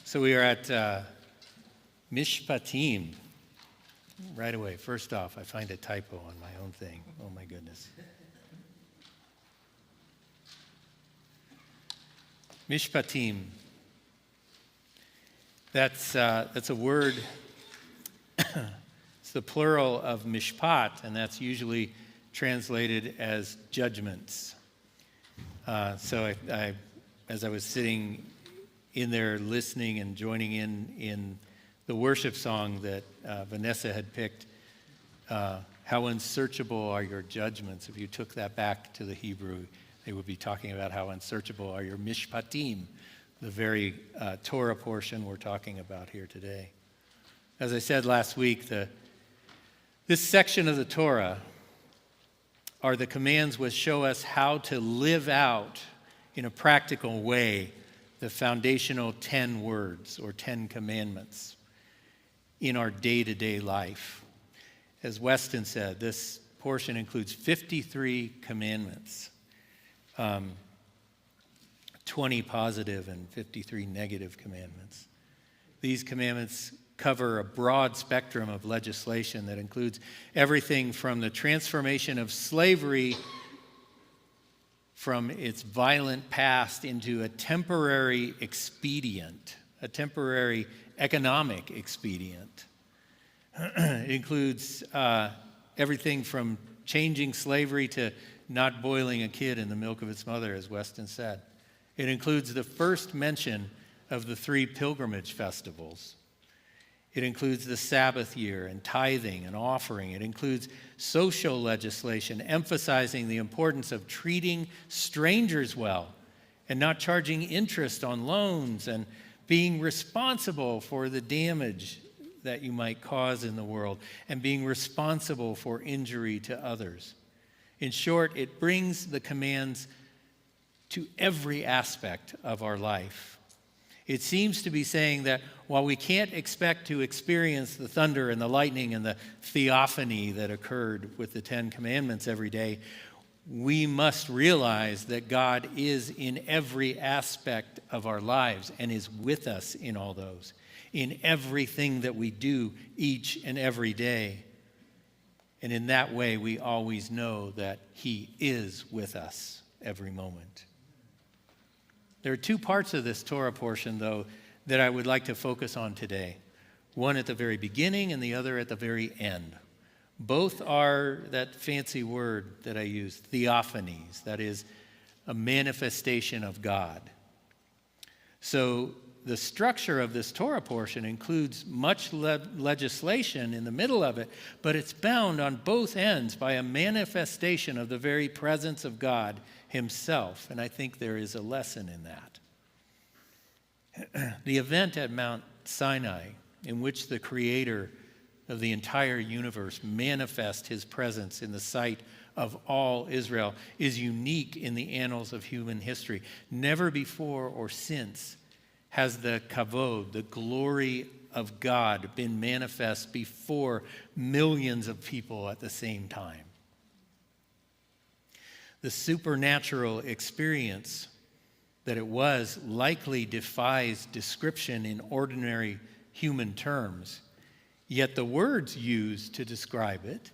So we are at Mishpatim. Right away, first off, I find a typo on my own thing. Oh my goodness. Mishpatim. That's a word. It's the plural of mishpat, and that's usually translated as judgments. So I, as I was sitting in there listening and joining in the worship song that Vanessa had picked, how unsearchable are your judgments. If you took that back to the Hebrew, they would be talking about how unsearchable are your mishpatim, the very Torah portion we're talking about here today. As I said last week, this section of the Torah are the commands which show us how to live out in a practical way the foundational 10 words or 10 commandments in our day-to-day life. As Weston said, this portion includes 53 commandments, 20 positive and 53 negative commandments. These commandments cover a broad spectrum of legislation that includes everything from the transformation of slavery from its violent past into a temporary expedient, a temporary economic expedient. It includes everything from changing slavery to not boiling a kid in the milk of its mother, as Weston said. It includes the first mention of the 3 pilgrimage festivals. It includes the Sabbath year and tithing and offering. It includes social legislation, emphasizing the importance of treating strangers well and not charging interest on loans and being responsible for the damage that you might cause in the world and being responsible for injury to others. In short, it brings the commands to every aspect of our life. It seems to be saying that while we can't expect to experience the thunder and the lightning and the theophany that occurred with the 10 Commandments every day, we must realize that God is in every aspect of our lives and is with us in all those, in everything that we do each and every day. And in that way, we always know that He is with us every moment. There are 2 parts of this Torah portion, though, that I would like to focus on today. One at the very beginning and the other at the very end. Both are that fancy word that I use, theophanies, that is, a manifestation of God. So the structure of this Torah portion includes much legislation in the middle of it, but it's bound on both ends by a manifestation of the very presence of God Himself, and I think there is a lesson in that. The event at Mount Sinai, in which the Creator of the entire universe manifests His presence in the sight of all Israel, is unique in the annals of human history. Never before or since has the kavod, the glory of God, been manifest before millions of people at the same time. The supernatural experience that it was likely defies description in ordinary human terms, yet the words used to describe it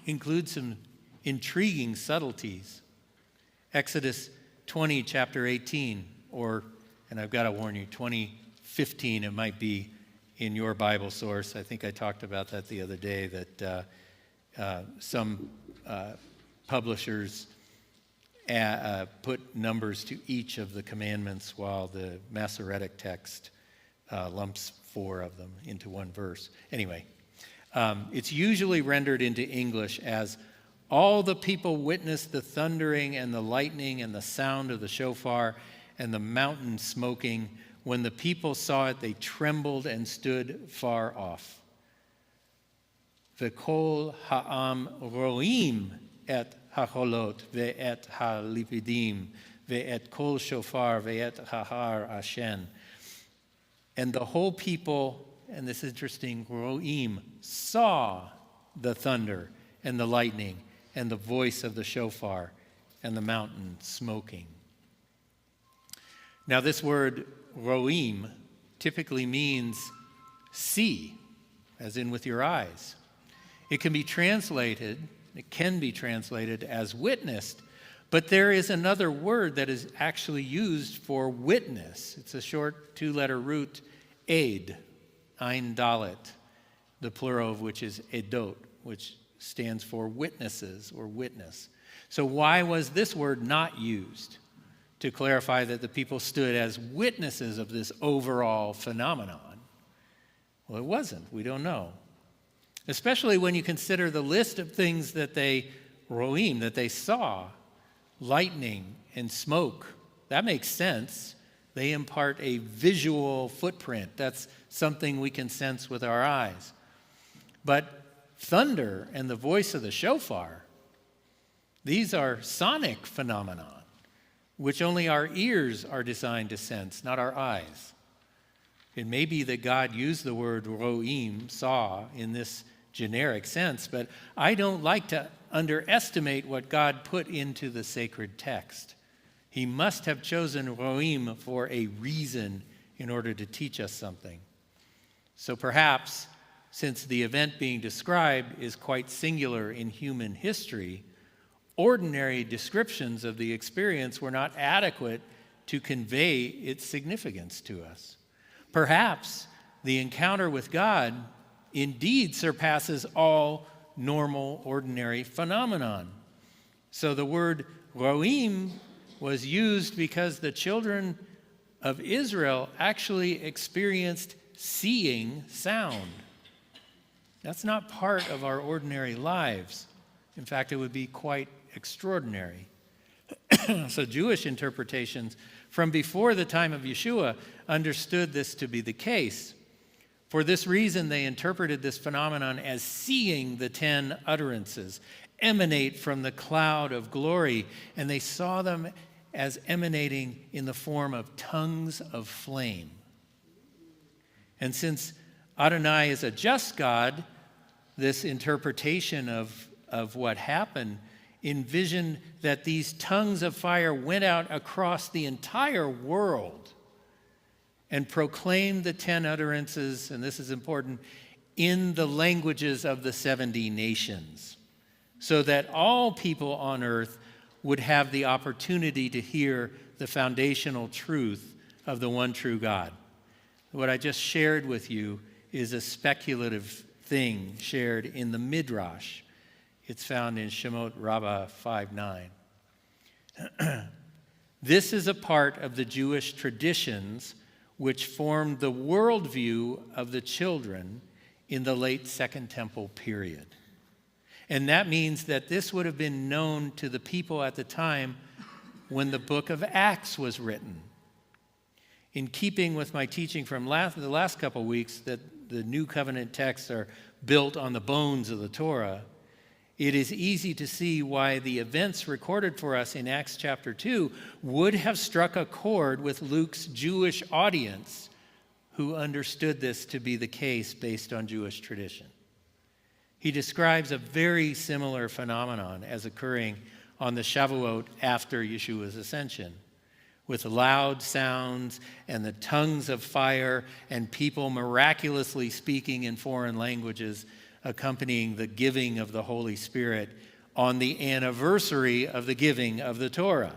include some intriguing subtleties. Exodus 20, chapter 18, and I've got to warn you, 20:15, it might be in your Bible source. I think I talked about that the other day, that some publishers put numbers to each of the commandments, while the Masoretic text lumps 4 of them into one verse. Anyway, it's usually rendered into English as, all the people witnessed the thundering and the lightning and the sound of the shofar and the mountain smoking. When the people saw it, they trembled and stood far off. V'kol ha'am ro'im et hacholot ve'et halipidim ve'et kol shofar ve'et hahar ashen. And the whole people, and this is interesting, ro'im, saw the thunder and the lightning and the voice of the shofar and the mountain smoking. Now, this word roim typically means see, as in with your eyes. It can be translated as witnessed, but there is another word that is actually used for witness. It's a short two-letter root, aid, ein dalet, the plural of which is edot, which stands for witnesses or witness. So why was this word not used to clarify that the people stood as witnesses of this overall phenomenon? Well, it wasn't. We don't know. Especially when you consider the list of things that they saw, lightning and smoke. That makes sense. They impart a visual footprint. That's something we can sense with our eyes. But thunder and the voice of the shofar, these are sonic phenomena, which only our ears are designed to sense, not our eyes. It may be that God used the word roim, saw, in this generic sense, but I don't like to underestimate what God put into the sacred text. He must have chosen roim for a reason in order to teach us something. So perhaps, since the event being described is quite singular in human history, ordinary descriptions of the experience were not adequate to convey its significance to us. Perhaps the encounter with God indeed surpasses all normal, ordinary phenomenon. So the word roim was used because the children of Israel actually experienced seeing sound. That's not part of our ordinary lives. In fact, it would be quite extraordinary. So Jewish interpretations from before the time of Yeshua understood this to be the case. For this reason, they interpreted this phenomenon as seeing the 10 utterances emanate from the cloud of glory, and they saw them as emanating in the form of tongues of flame. And since Adonai is a just God, this interpretation of what happened envisioned that these tongues of fire went out across the entire world and proclaimed the 10 utterances, and this is important, in the languages of the 70 nations, so that all people on earth would have the opportunity to hear the foundational truth of the one true God. What I just shared with you is a speculative thing shared in the Midrash. It's found in Shemot Rabbah 5:9. This is a part of the Jewish traditions which formed the worldview of the children in the late Second Temple period. And that means that this would have been known to the people at the time when the book of Acts was written. In keeping with my teaching from the last couple of weeks, that the New Covenant texts are built on the bones of the Torah, it is easy to see why the events recorded for us in Acts chapter 2 would have struck a chord with Luke's Jewish audience, who understood this to be the case based on Jewish tradition. He describes a very similar phenomenon as occurring on the Shavuot after Yeshua's ascension, with loud sounds and the tongues of fire and people miraculously speaking in foreign languages, accompanying the giving of the Holy Spirit on the anniversary of the giving of the Torah.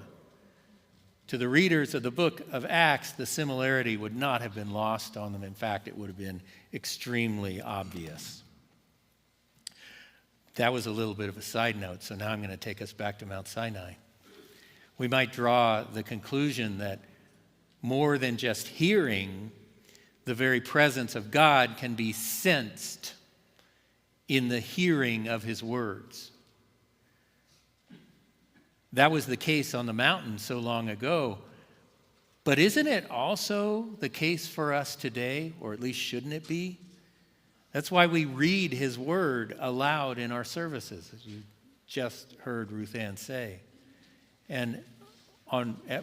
To the readers of the book of Acts, the similarity would not have been lost on them. In fact, it would have been extremely obvious. That was a little bit of a side note, so now I'm going to take us back to Mount Sinai. We might draw the conclusion that more than just hearing, the very presence of God can be sensed in the hearing of his words. That was the case on the mountain so long ago. But isn't it also the case for us today, or at least shouldn't it be? That's why we read his word aloud in our services, as you just heard Ruth Ann say. And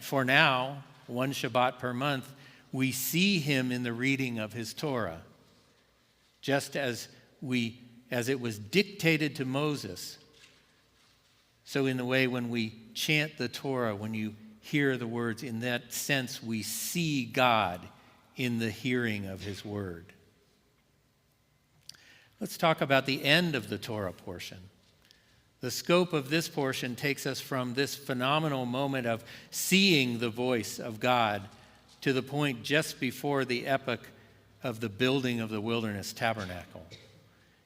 for now, one Shabbat per month, we see him in the reading of his Torah, just as it was dictated to Moses. So in the way when we chant the Torah, when you hear the words. In that sense, we see God in the hearing of his word. Let's talk about the end of the Torah portion. The scope of this portion takes us from this phenomenal moment of seeing the voice of God to the point just before the epoch of the building of the wilderness tabernacle.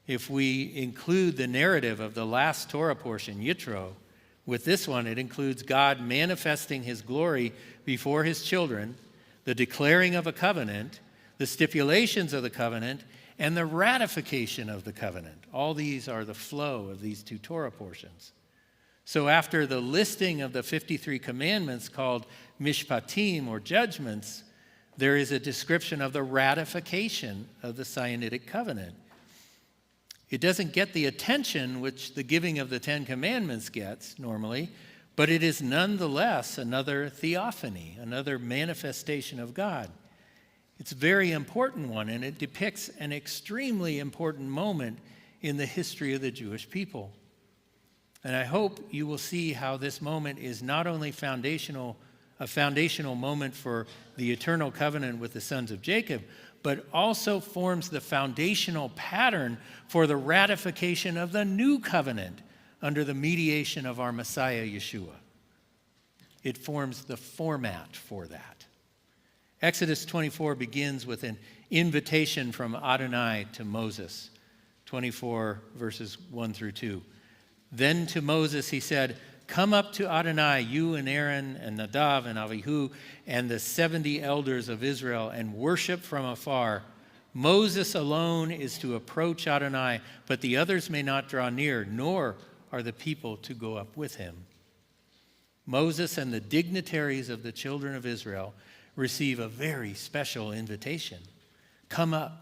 If we include the narrative of the last Torah portion, Yitro, with this one, it includes God manifesting his glory before his children, the declaring of a covenant, the stipulations of the covenant, and the ratification of the covenant. All these are the flow of these two Torah portions. So after the listing of the 53 commandments called mishpatim, or judgments, there is a description of the ratification of the Sinaitic covenant. It doesn't get the attention which the giving of the Ten Commandments gets normally, but it is nonetheless another theophany, another manifestation of God. It's a very important one, and it depicts an extremely important moment in the history of the Jewish people. And I hope you will see how this moment is not only a foundational moment for the eternal covenant with the sons of Jacob, but also forms the foundational pattern for the ratification of the new covenant under the mediation of our Messiah, Yeshua. It forms the format for that. Exodus 24 begins with an invitation from Adonai to Moses, 24 verses 1 through 2. Then to Moses he said, "Come up to Adonai, you and Aaron and Nadav and Avihu and the 70 elders of Israel, and worship from afar. Moses alone is to approach Adonai, but the others may not draw near, nor are the people to go up with him." Moses and the dignitaries of the children of Israel receive a very special invitation. Come up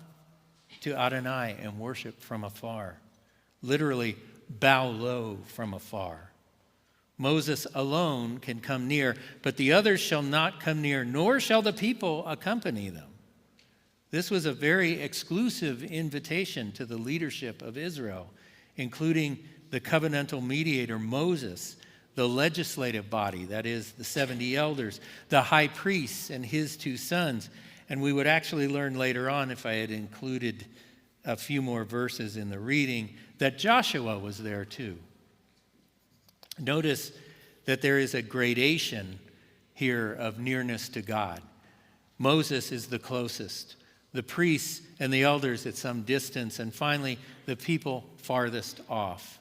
to Adonai and worship from afar. Literally, bow low from afar. Moses alone can come near, but the others shall not come near, nor shall the people accompany them. This was a very exclusive invitation to the leadership of Israel, including the covenantal mediator Moses, the legislative body, that is, the 70 elders, the high priest and his two sons. And we would actually learn later on, if I had included a few more verses in the reading, that Joshua was there too. Notice that there is a gradation here of nearness to God. Moses is the closest, the priests and the elders at some distance, and finally the people farthest off.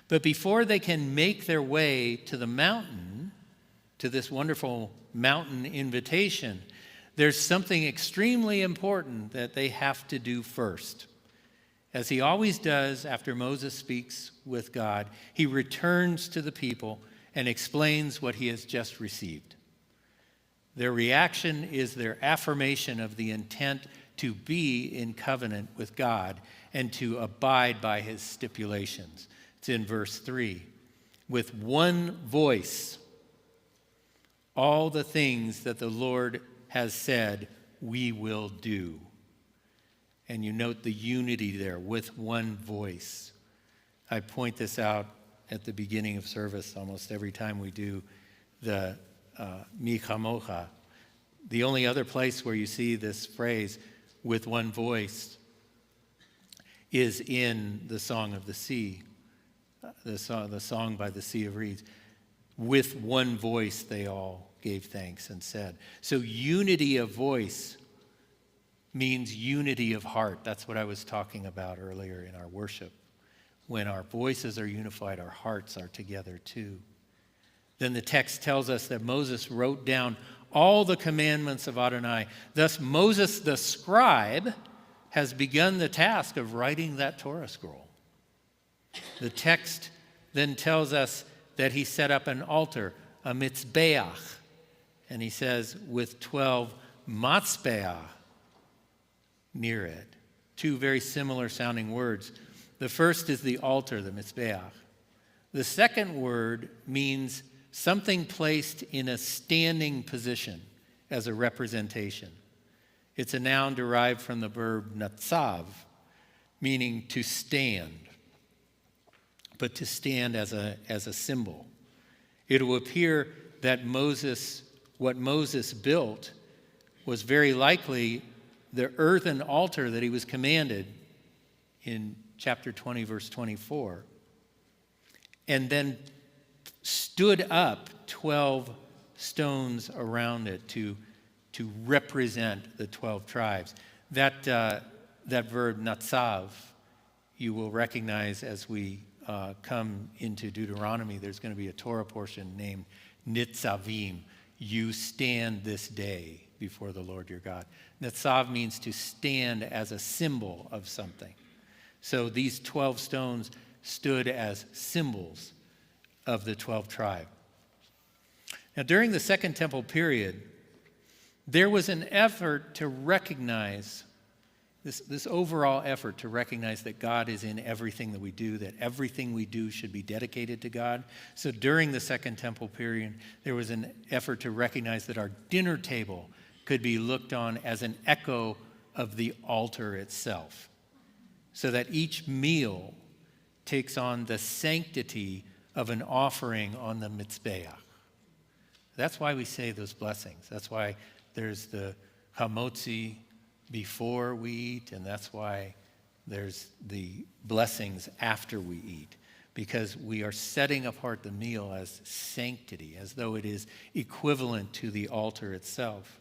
But before they can make their way to the mountain, to this wonderful mountain invitation, there's something extremely important that they have to do first. As he always does after Moses speaks with God, he returns to the people and explains what he has just received. Their reaction is their affirmation of the intent to be in covenant with God and to abide by his stipulations. It's in verse 3. With one voice, all the things that the Lord has said, we will do. And you note the unity there, with one voice. I point this out at the beginning of service almost every time we do the Mi Chamocha. The only other place where you see this phrase, with one voice, is in the Song of the Sea, the song by the Sea of Reeds. With one voice they all gave thanks and said. So unity of voice means unity of heart. That's what I was talking about earlier in our worship. When our voices are unified, our hearts are together too. Then the text tells us that Moses wrote down all the commandments of Adonai. Thus Moses the scribe has begun the task of writing that Torah scroll. The text then tells us that he set up an altar, a mitzbeach, and he says with 12 matzbeah near it. Two very similar sounding words. The first is the altar, the mitzbeach. The second word means something placed in a standing position as a representation. It's a noun derived from the verb natsav, meaning to stand, but to stand as a symbol. It will appear that what Moses built was very likely the earthen altar that he was commanded in chapter 20, verse 24, and then stood up 12 stones around it to represent the 12 tribes. That verb, natsav, you will recognize as we come into Deuteronomy. There's going to be a Torah portion named Nitzavim. You stand this day before the Lord your God. Netzav means to stand as a symbol of something. So these 12 stones stood as symbols of the 12 tribes. Now, during the Second Temple period, there was an effort to recognize this overall effort to recognize that God is in everything that we do, that everything we do should be dedicated to God. So during the Second Temple period, there was an effort to recognize that our dinner table could be looked on as an echo of the altar itself, so that each meal takes on the sanctity of an offering on the Mizbeach. That's why we say those blessings. That's why there's the hamotzi before we eat, and that's why there's the blessings after we eat, because we are setting apart the meal as sanctity, as though it is equivalent to the altar itself.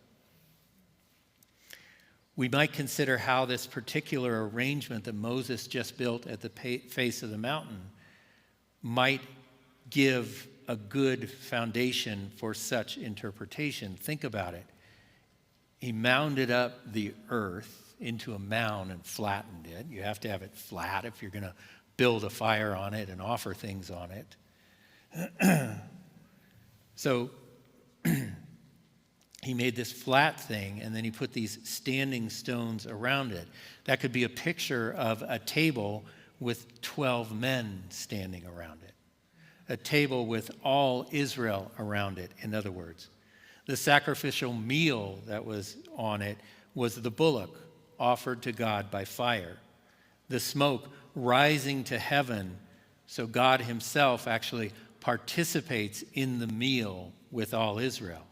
We might consider how this particular arrangement that Moses just built at the face of the mountain might give a good foundation for such interpretation. Think about it. He mounded up the earth into a mound and flattened it. You have to have it flat if you're going to build a fire on it and offer things on it. So he made this flat thing, and then he put these standing stones around it. That could be a picture of a table with 12 men standing around it. A table with all Israel around it, in other words. The sacrificial meal that was on it was the bullock offered to God by fire. The smoke rising to heaven, so God himself actually participates in the meal with all Israel.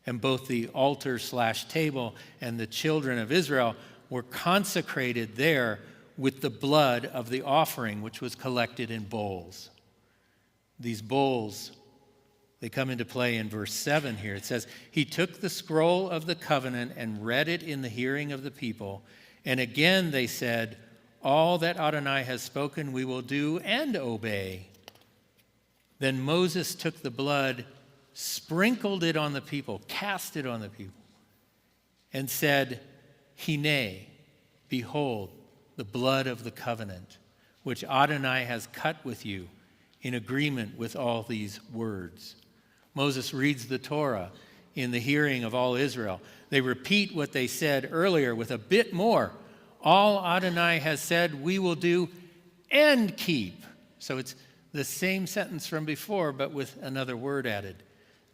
And both the altar/table and the children of Israel were consecrated there with the blood of the offering, which was collected in bowls. These bowls, they come into play in verse 7 here. It says, he took the scroll of the covenant and read it in the hearing of the people. And again they said, all that Adonai has spoken we will do and obey. Then Moses took the blood, sprinkled it on the people, cast it on the people, and said, Hine, behold, the blood of the covenant, which Adonai has cut with you in agreement with all these words. Moses reads the Torah in the hearing of all Israel. They repeat what they said earlier with a bit more. All Adonai has said we will do and keep. So it's the same sentence from before, but with another word added.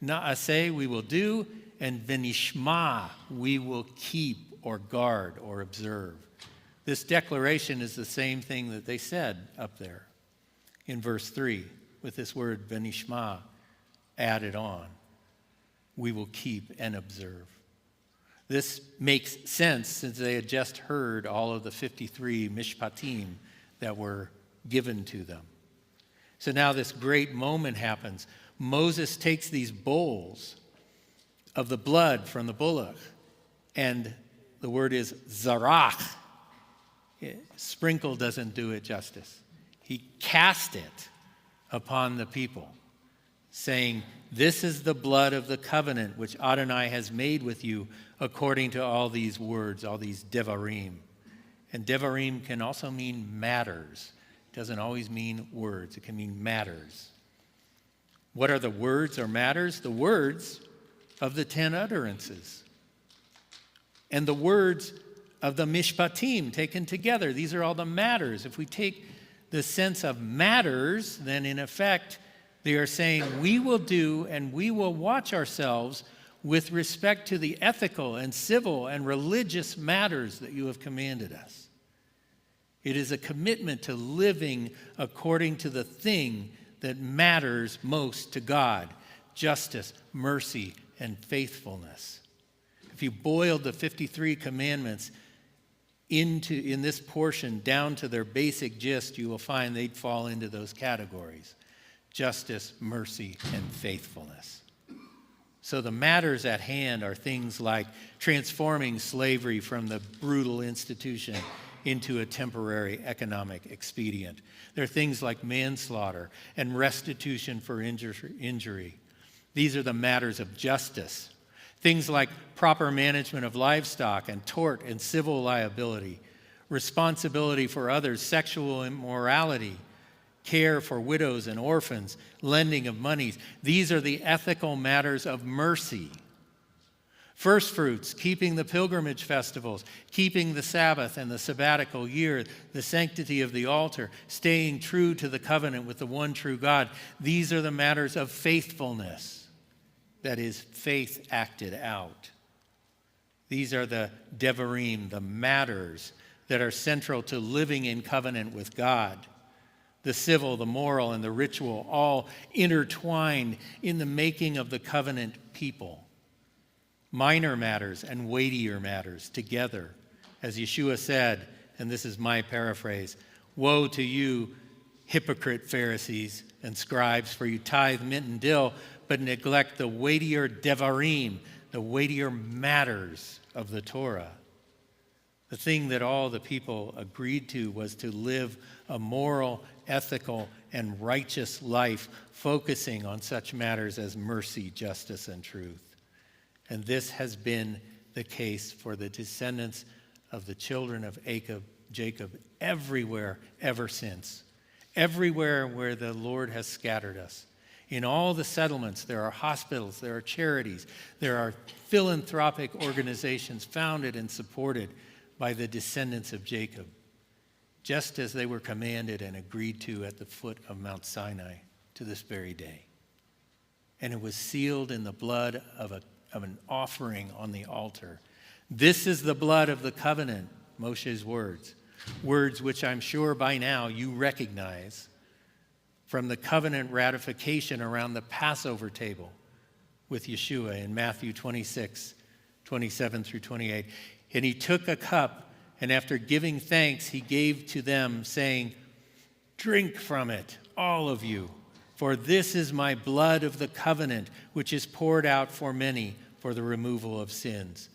Na'aseh, we will do, and venishma, we will keep or guard or observe. This declaration is the same thing that they said up there in verse 3, with this word venishma added on. We will keep and observe. This makes sense since they had just heard all of the 53 mishpatim that were given to them. So now this great moment happens. Moses takes these bowls of the blood from the bullock, and the word is zarach. Sprinkle doesn't do it justice. He cast it upon the people, saying, this is the blood of the covenant which Adonai has made with you according to all these words, all these devarim. And devarim can also mean matters. It doesn't always mean words. It can mean matters. What are the words or matters? The words of the 10 utterances. And the words of the mishpatim taken together. These are all the matters. If we take the sense of matters, then in effect, they are saying we will do and we will watch ourselves with respect to the ethical and civil and religious matters that you have commanded us. It is a commitment to living according to the thing that matters most to God: justice, mercy, and faithfulness. If you boiled the 53 commandments in this portion down to their basic gist, you will find they'd fall into those categories: justice, mercy, and faithfulness. So the matters at hand are things like transforming slavery from the brutal institution into a temporary economic expedient. There are things like manslaughter and restitution for injury. These are the matters of justice. Things like proper management of livestock and tort and civil liability, responsibility for others, sexual immorality, care for widows and orphans, lending of monies. These are the ethical matters of mercy. First fruits, keeping the pilgrimage festivals, keeping the Sabbath and the sabbatical year, the sanctity of the altar, staying true to the covenant with the one true God. These are the matters of faithfulness. That is, faith acted out. These are the devarim, the matters that are central to living in covenant with God. The civil, the moral, and the ritual, all intertwined in the making of the covenant people. Minor matters and weightier matters together. As Yeshua said, and this is my paraphrase, "Woe to you, hypocrite Pharisees and scribes, for you tithe mint and dill, but neglect the weightier devarim, the weightier matters of the Torah." The thing that all the people agreed to was to live a moral, ethical, and righteous life, focusing on such matters as mercy, justice, and truth. And this has been the case for the descendants of the children of Jacob everywhere ever since. Everywhere where the Lord has scattered us. In all the settlements, there are hospitals, there are charities, there are philanthropic organizations founded and supported by the descendants of Jacob, just as they were commanded and agreed to at the foot of Mount Sinai to this very day. And it was sealed in the blood of an offering on the altar. This is the blood of the covenant, Moshe's words which I'm sure by now you recognize from the covenant ratification around the Passover table with Yeshua in Matthew 26, 27 through 28. And he took a cup, and after giving thanks, he gave to them, saying, "Drink from it, all of you, for this is my blood of the covenant, which is poured out for many for the removal of sins."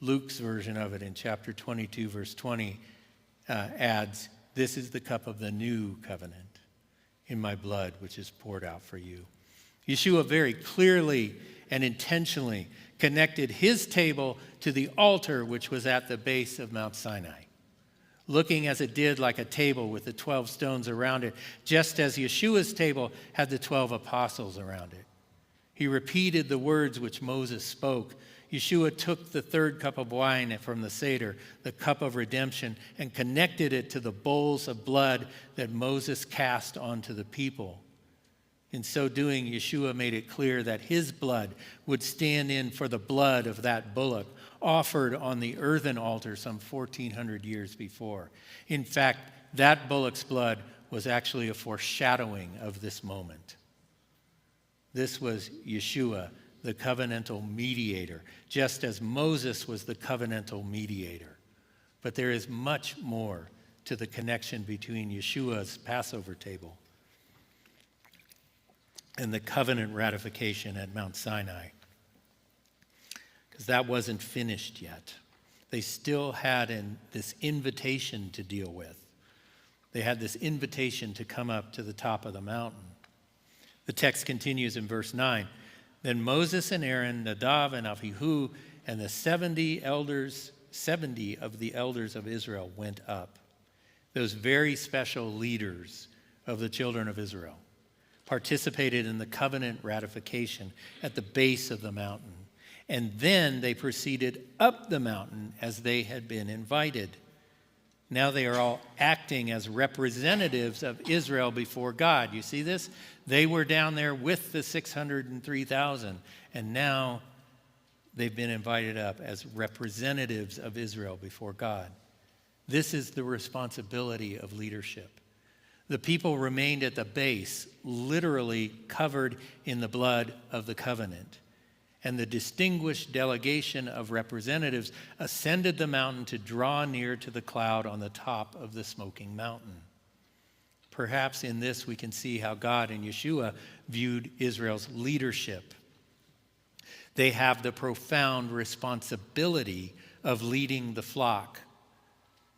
Luke's version of it in chapter 22, verse 20, adds, "This is the cup of the new covenant in my blood, which is poured out for you." Yeshua very clearly and intentionally connected his table to the altar, which was at the base of Mount Sinai, looking as it did like a table with the 12 stones around it, just as Yeshua's table had the 12 apostles around it. He repeated the words which Moses spoke. Yeshua took the third cup of wine from the Seder, the cup of redemption, and connected it to the bowls of blood that Moses cast onto the people. In so doing, Yeshua made it clear that his blood would stand in for the blood of that bullock offered on the earthen altar some 1,400 years before. In fact, that bullock's blood was actually a foreshadowing of this moment. This was Yeshua, the covenantal mediator, just as Moses was the covenantal mediator. But there is much more to the connection between Yeshua's Passover table and the covenant ratification at Mount Sinai, because that wasn't finished yet. They still had this invitation to deal with. They had this invitation to come up to the top of the mountain. The text continues in verse 9. Then Moses and Aaron, Nadav and Avihu, and the 70 of the elders of Israel went up. Those very special leaders of the children of Israel participated in the covenant ratification at the base of the mountain. And then they proceeded up the mountain as they had been invited. Now they are all acting as representatives of Israel before God. You see this? They were down there with the 603,000, and now they've been invited up as representatives of Israel before God. This is the responsibility of leadership. The people remained at the base, literally covered in the blood of the covenant. And the distinguished delegation of representatives ascended the mountain to draw near to the cloud on the top of the smoking mountain. Perhaps in this we can see how God and Yeshua viewed Israel's leadership. They have the profound responsibility of leading the flock,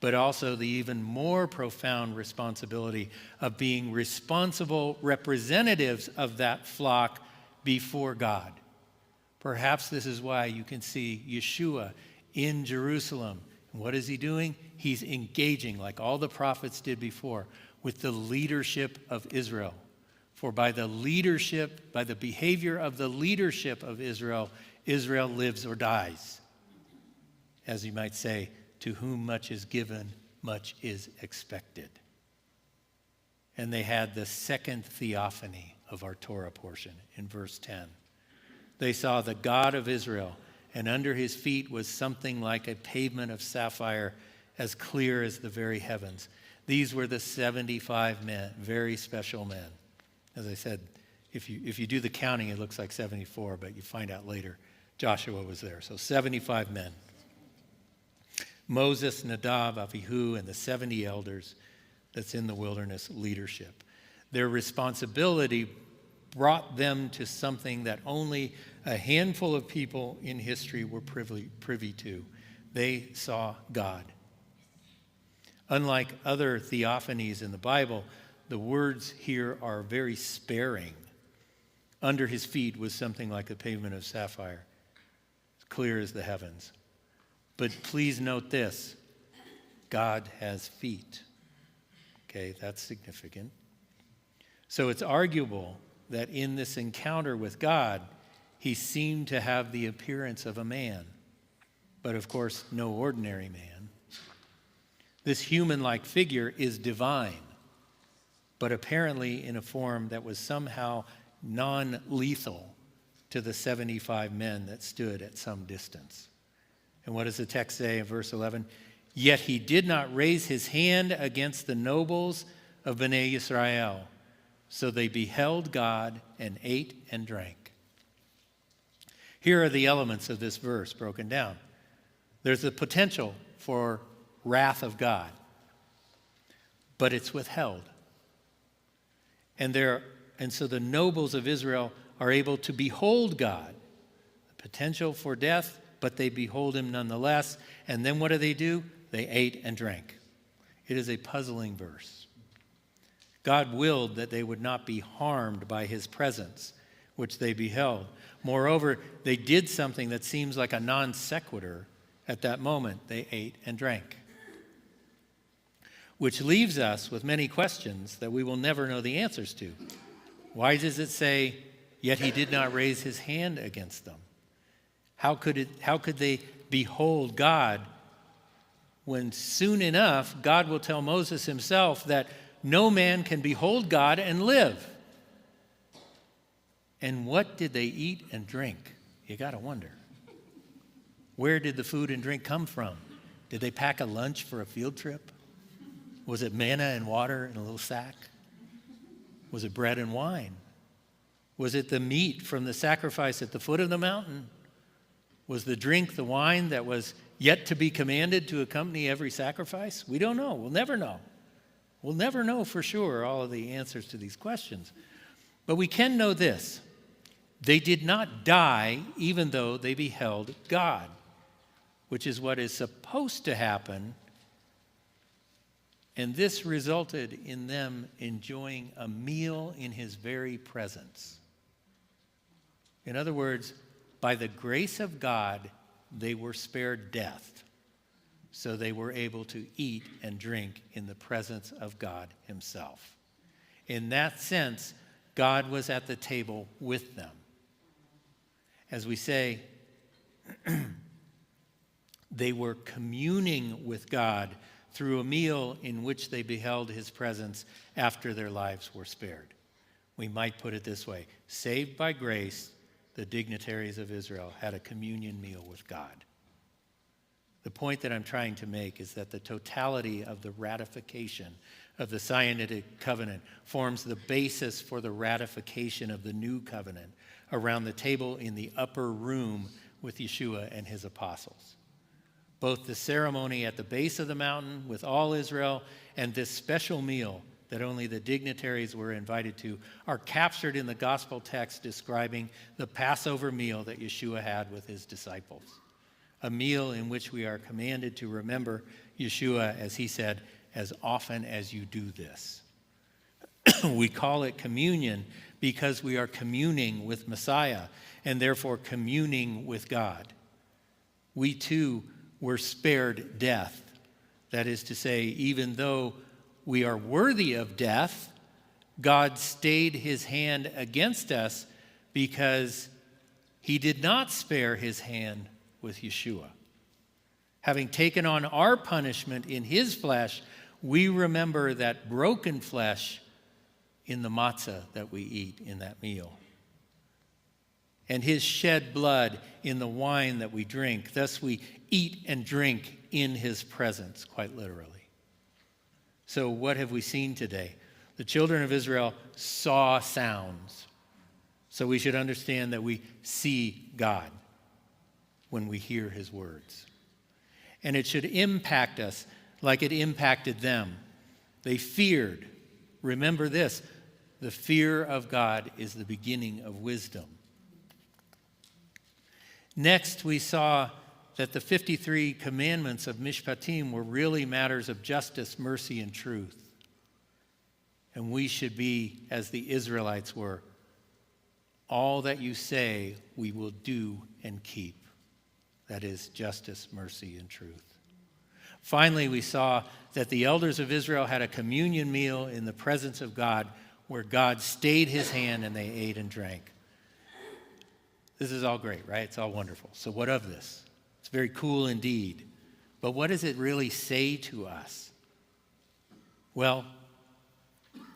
but also the even more profound responsibility of being responsible representatives of that flock before God. Perhaps this is why you can see Yeshua in Jerusalem. And what is he doing? He's engaging, like all the prophets did before, with the leadership of Israel. For by the behavior of the leadership of Israel, Israel lives or dies. As you might say, to whom much is given, much is expected. And they had the second theophany of our Torah portion in verse 10. They saw the God of Israel, and under his feet was something like a pavement of sapphire, as clear as the very heavens. These were the 75 men, very special men. As I said, if you do the counting, it looks like 74, but you find out later Joshua was there. So 75 men. Moses, Nadab, Avihu, and the 70 elders that's in the wilderness leadership. Their responsibility brought them to something that only a handful of people in history were privy to. They saw God. Unlike other theophanies in the Bible, the words here are very sparing. Under his feet was something like a pavement of sapphire, as clear as the heavens. But please note this, God has feet. Okay, that's significant. So it's arguable that in this encounter with God, he seemed to have the appearance of a man, but of course, no ordinary man. This human-like figure is divine, but apparently in a form that was somehow non-lethal to the 75 men that stood at some distance. And what does the text say in verse 11? Yet he did not raise his hand against the nobles of Bnei Yisrael. So they beheld God and ate and drank. Here are the elements of this verse broken down. There's the potential for wrath of God, but it's withheld. And so the nobles of Israel are able to behold God. The potential for death, but they behold him nonetheless. And then what do? They ate and drank. It is a puzzling verse. God willed that they would not be harmed by his presence, which they beheld. Moreover, they did something that seems like a non sequitur at that moment. They ate and drank. Which leaves us with many questions that we will never know the answers to. Why does it say, yet he did not raise his hand against them? How could they behold God when soon enough God will tell Moses himself that no man can behold God and live? And what did they eat and drink? You got to wonder. Where did the food and drink come from? Did they pack a lunch for a field trip? Was it manna and water in a little sack? Was it bread and wine? Was it the meat from the sacrifice at the foot of the mountain? Was the drink the wine that was yet to be commanded to accompany every sacrifice? We don't know. We'll never know. We'll never know for sure all of the answers to these questions. But we can know this. They did not die even though they beheld God, which is what is supposed to happen. And this resulted in them enjoying a meal in his very presence. In other words, by the grace of God, they were spared death. So they were able to eat and drink in the presence of God himself. In that sense, God was at the table with them. As we say, they were communing with God through a meal in which they beheld his presence after their lives were spared. We might put it this way: saved by grace, the dignitaries of Israel had a communion meal with God. The point that I'm trying to make is that the totality of the ratification of the Sinaitic covenant forms the basis for the ratification of the new covenant around the table in the upper room with Yeshua and his apostles. Both the ceremony at the base of the mountain with all Israel and this special meal that only the dignitaries were invited to are captured in the gospel text describing the Passover meal that Yeshua had with his disciples, a meal in which we are commanded to remember Yeshua, as he said, as often as you do this. We call it communion because we are communing with Messiah and therefore communing with God. We too were spared death. That is to say, even though we are worthy of death, God stayed his hand against us because he did not spare his hand with Yeshua. Having taken on our punishment in his flesh, we remember that broken flesh in the matzah that we eat in that meal, and his shed blood in the wine that we drink. Thus we eat and drink in his presence, quite literally. So what have we seen today? The children of Israel saw sounds. So we should understand that we see God when we hear his words. And it should impact us like it impacted them. They feared. Remember this, the fear of God is the beginning of wisdom. Next, we saw that the 53 commandments of Mishpatim were really matters of justice, mercy, and truth. And we should be, as the Israelites were, all that you say we will do and keep. That is justice, mercy, and truth. Finally, we saw that the elders of Israel had a communion meal in the presence of God where God stayed his hand and they ate and drank. This is all great, right? It's all wonderful. So what of this? It's very cool indeed. But what does it really say to us? Well,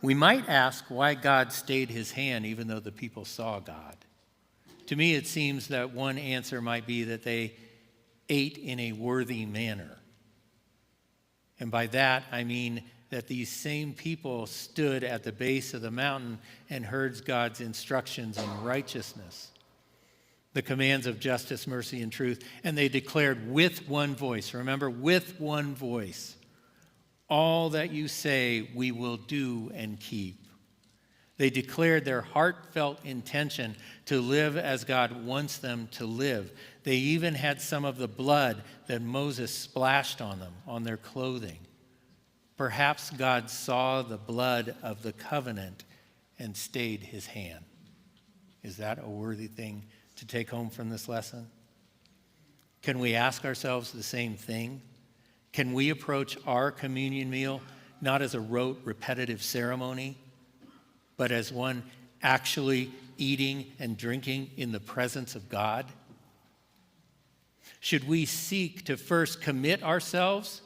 we might ask why God stayed his hand even though the people saw God. To me, it seems that one answer might be that they ate in a worthy manner. And by that, I mean that these same people stood at the base of the mountain and heard God's instructions in righteousness, the commands of justice, mercy, and truth, and they declared with one voice, remember, with one voice, all that you say we will do and keep. They declared their heartfelt intention to live as God wants them to live. They even had some of the blood that Moses splashed on them, on their clothing. Perhaps God saw the blood of the covenant and stayed his hand. Is that a worthy thing to take home from this lesson? Can we ask ourselves the same thing? Can we approach our communion meal not as a rote, repetitive ceremony, but as one actually eating and drinking in the presence of God? Should we seek to first commit ourselves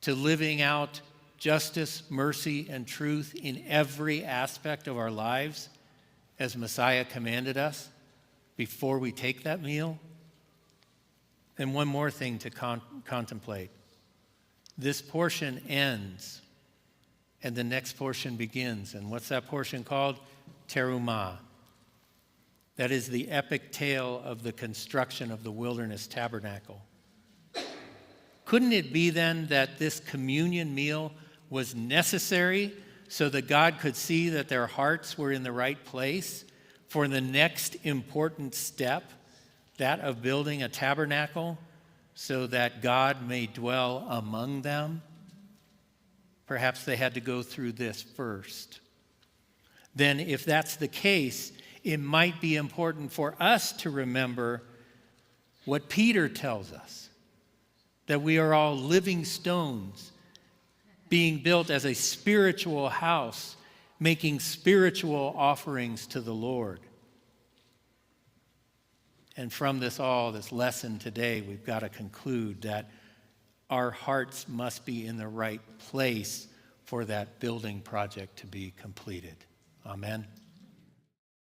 to living out justice, mercy, and truth in every aspect of our lives as Messiah commanded us before we take that meal? And one more thing to contemplate. This portion ends and the next portion begins. And what's that portion called? Terumah. That is the epic tale of the construction of the wilderness tabernacle. Couldn't it be then that this communion meal was necessary so that God could see that their hearts were in the right place for the next important step, that of building a tabernacle so that God may dwell among them? Perhaps they had to go through this first. Then if that's the case, it might be important for us to remember what Peter tells us, that we are all living stones being built as a spiritual house, making spiritual offerings to the Lord. And from this lesson today, we've got to conclude that our hearts must be in the right place for that building project to be completed. Amen.